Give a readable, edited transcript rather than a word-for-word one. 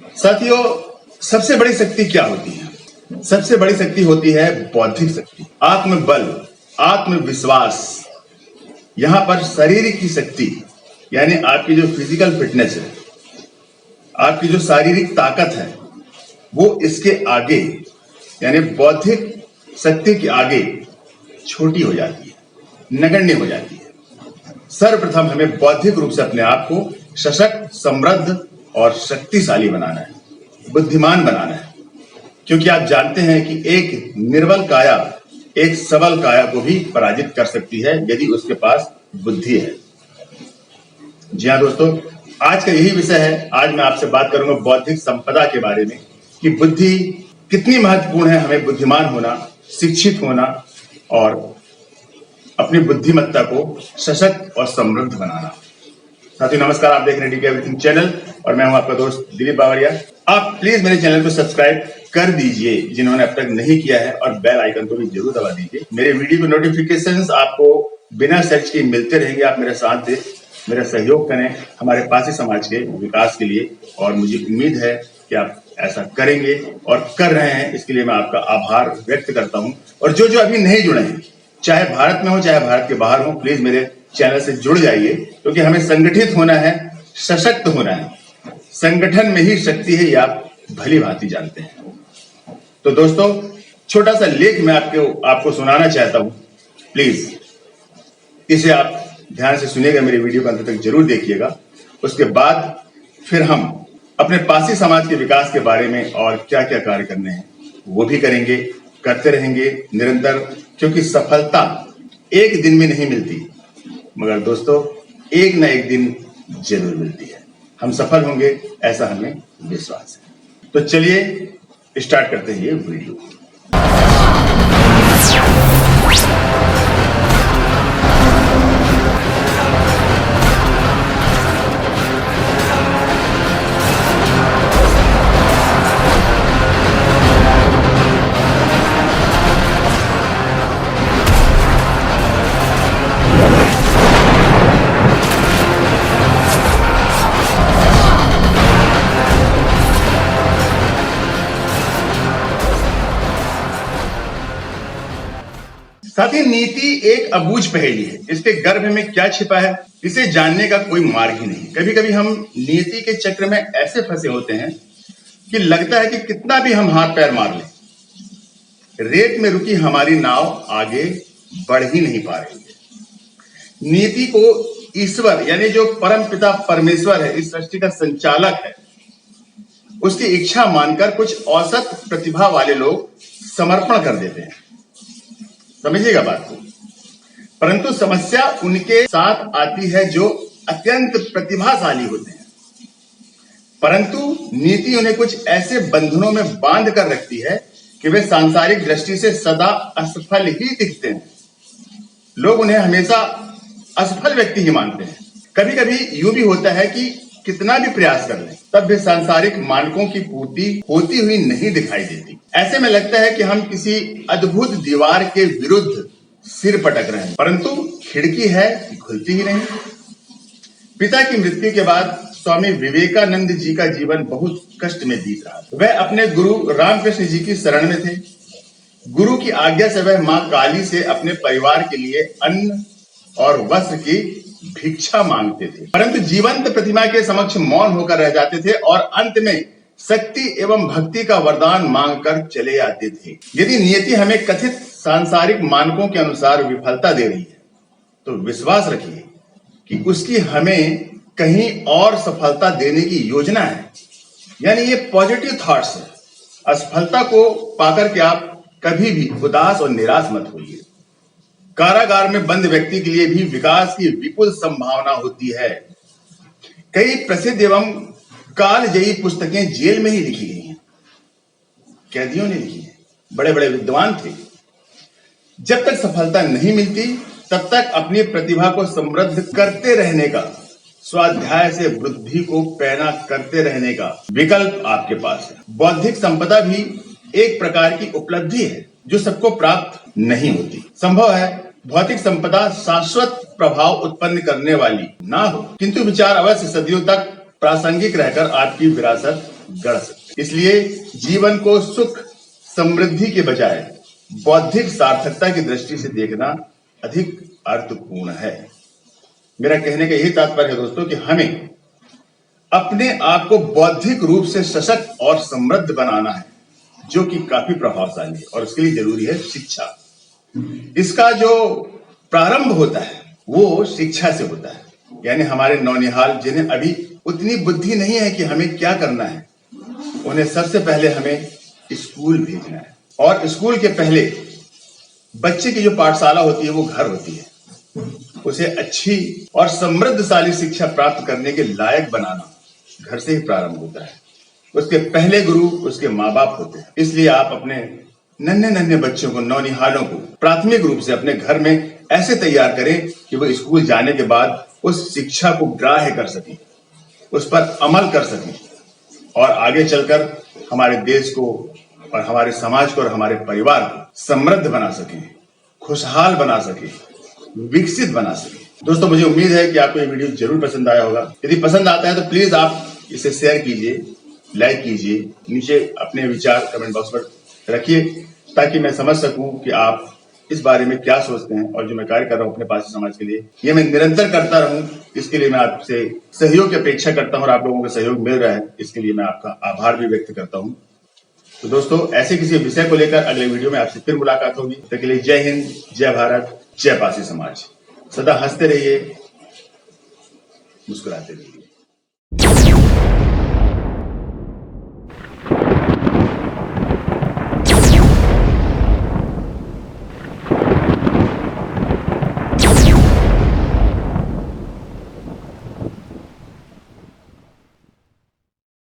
साथियों, सबसे बड़ी शक्ति क्या होती है? सबसे बड़ी शक्ति होती है बौद्धिक शक्ति, आत्मबल, आत्मविश्वास। यहां पर शारीरिक की शक्ति यानी आपकी जो फिजिकल फिटनेस है, आपकी जो शारीरिक ताकत है, वो इसके आगे यानी बौद्धिक शक्ति के आगे छोटी हो जाती है, नगण्य हो जाती है। सर्वप्रथम हमें बौद्धिक रूप से अपने आप को सशक्त, समृद्ध और शक्तिशाली बनाना है, बुद्धिमान बनाना है। क्योंकि आप जानते हैं कि एक निर्बल काया एक सबल काया को भी पराजित कर सकती है यदि उसके पास बुद्धि है। जी हाँ दोस्तों, आज का यही विषय है। आज मैं आपसे बात करूंगा बौद्धिक संपदा के बारे में कि बुद्धि कितनी महत्वपूर्ण है। हमें बुद्धिमान होना, शिक्षित होना और अपनी बुद्धिमत्ता को सशक्त और समृद्ध बनाना। साथियों नमस्कार, आप देख रहे हैं डीके एवरीथिंग चैनल और मैं हूं आपका दोस्त दिलीप बावरिया। आप प्लीज मेरे चैनल को सब्सक्राइब कर दीजिए जिन्होंने अब तक नहीं किया है, और बेल आइकन को भी जरूर दबा दीजिए। मेरे वीडियो के नोटिफिकेशंस आपको बिना सर्च के मिलते रहेंगे। आप मेरे साथ दे, मेरा सहयोग करें हमारे पासी समाज के विकास के लिए, और मुझे उम्मीद है कि आप ऐसा करेंगे और कर रहे हैं। इसके लिए मैं आपका आभार व्यक्त करता हूं। और जो अभी नहीं जुड़े हैं, चाहे भारत में हो चाहे भारत के बाहर हो, प्लीज मेरे चैनल से जुड़ जाइए, क्योंकि हमें संगठित होना है, सशक्त होना है। संगठन में ही शक्ति है, ये आप भली भांति जानते हैं। तो दोस्तों, छोटा सा लेख मैं आपको सुनाना चाहता हूं। प्लीज इसे आप ध्यान से सुनिएगा, मेरे वीडियो को अंत तक जरूर देखिएगा। उसके बाद फिर हम अपने पासी समाज के विकास के बारे में और क्या क्या कार्य करने हैं वो भी करेंगे, करते रहेंगे निरंतर। क्योंकि सफलता एक दिन में नहीं मिलती, मगर दोस्तों एक ना एक दिन जरूर मिलती है। हम सफल होंगे, ऐसा हमें विश्वास है। तो चलिए स्टार्ट करते हैं ये वीडियो। साथ ही नीति एक अबूझ पहेली है। इसके गर्भ में क्या छिपा है, इसे जानने का कोई मार्ग ही नहीं। कभी कभी हम नीति के चक्र में ऐसे फंसे होते हैं कि लगता है कि कितना भी हम हाथ पैर मार लें, रेत में रुकी हमारी नाव आगे बढ़ ही नहीं पा रही है। नीति को ईश्वर यानी जो परम पिता परमेश्वर है, इस सृष्टि का संचालक है, उसकी इच्छा मानकर कुछ औसत प्रतिभा वाले लोग समर्पण कर देते हैं। समझिएगा बात को। परंतु समस्या उनके साथ आती है जो अत्यंत प्रतिभाशाली होते हैं, परंतु नीति उन्हें कुछ ऐसे बंधनों में बांध कर रखती है कि वे सांसारिक दृष्टि से सदा असफल ही दिखते हैं। लोग उन्हें हमेशा असफल व्यक्ति ही मानते हैं। कभी कभी यूं भी होता है कि कितना भी प्रयास कर लें, तब भी सांसारिक मानकों की पूर्ति होती हुई नहीं दिखाई देती। ऐसे में लगता है कि हम किसी अद्भुत दीवार के विरुद्ध सिर पटक रहे हैं, परंतु खिड़की है खुलती ही नहीं। पिता की मृत्यु के बाद स्वामी विवेकानंद जी का जीवन बहुत कष्ट में बीत रहा था। वह अपने गुरु रामकृष्ण जी की शरण में थे। गुरु की आज्ञा से वह मां काली से अपने परिवार के लिए अन्न और वस्त्र की भिक्षा मांगते थे, परंतु जीवंत प्रतिमा के समक्ष मौन होकर रह जाते थे और अंत में शक्ति एवं भक्ति का वरदान मांगकर चले आते थे। यदि नियति हमें कथित सांसारिक मानकों के अनुसार विफलता दे रही है, तो विश्वास रखिए कि उसकी हमें कहीं और सफलता देने की योजना है। यानी ये पॉजिटिव थॉट्स है। असफलता को पाकर के आप कभी भी उदास और निराश मत होइए। कारागार में बंद व्यक्ति के लिए भी विकास की विपुल संभावना होती है। कई प्रसिद्ध एवं कालजयी पुस्तकें जेल में ही लिखी गई हैं, कैदियों ने लिखी है, बड़े बड़े विद्वान थे। जब तक सफलता नहीं मिलती, तब तक अपनी प्रतिभा को समृद्ध करते रहने का, स्वाध्याय से बुद्धि को पैना करते रहने का विकल्प आपके पास है। बौद्धिक संपदा भी एक प्रकार की उपलब्धि है जो सबको प्राप्त नहीं होती। संभव है भौतिक संपदा शाश्वत प्रभाव उत्पन्न करने वाली ना हो, किंतु विचार अवश्य सदियों तक प्रासंगिक रहकर आपकी विरासत गढ़ सकते हैं। इसलिए जीवन को सुख समृद्धि के बजाय बौद्धिक सार्थकता की दृष्टि से देखना अधिक अर्थपूर्ण है। मेरा कहने का यही तात्पर्य है दोस्तों कि हमें अपने आप को बौद्धिक रूप से सशक्त और समृद्ध बनाना है, जो कि काफी प्रभावशाली है, और उसके लिए जरूरी है शिक्षा। इसका जो प्रारंभ होता है वो शिक्षा से होता है। यानी हमारे नौनिहाल जिन्हें अभी उतनी बुद्धि नहीं है कि हमें क्या करना है, उन्हें सबसे पहले हमें स्कूल भेजना है। और स्कूल के पहले बच्चे की जो पाठशाला होती है वो घर होती है। उसे अच्छी और समृद्धशाली शिक्षा प्राप्त करने के लायक बनाना घर से ही प्रारंभ होता है। उसके पहले गुरु उसके माँ बाप होते हैं। इसलिए आप अपने नन्हे नन्हे बच्चों को, नौनिहालों को प्राथमिक रूप से अपने घर में ऐसे तैयार करें कि वो स्कूल जाने के बाद उस शिक्षा को ग्राह्य कर सकें, उस पर अमल कर सकें और आगे चलकर हमारे देश को और हमारे समाज को और हमारे परिवार को समृद्ध बना सकें, खुशहाल बना सकें, विकसित बना सकें। दोस्तों, मुझे उम्मीद है कि आपको ये वीडियो जरूर पसंद आया होगा। यदि पसंद आता है तो प्लीज आप इसे शेयर कीजिए, लाइक कीजिए, नीचे अपने विचार कमेंट बॉक्स पर रखिए, ताकि मैं समझ सकूं कि आप इस बारे में क्या सोचते हैं। और जो मैं कार्य कर रहा हूं अपने पारसी समाज के लिए, ये मैं निरंतर करता रहूं, इसके लिए मैं आपसे सहयोग की अपेक्षा करता हूं और आप लोगों का सहयोग मिल रहा है, इसके लिए मैं आपका आभार भी व्यक्त करता हूं। तो दोस्तों, ऐसे किसी विषय को लेकर अगले वीडियो में आपसे फिर मुलाकात होगी। तब तक के लिए जय हिंद, जय भारत, जय पारसी समाज। सदा हंसते रहिए, मुस्कुराते रहिए।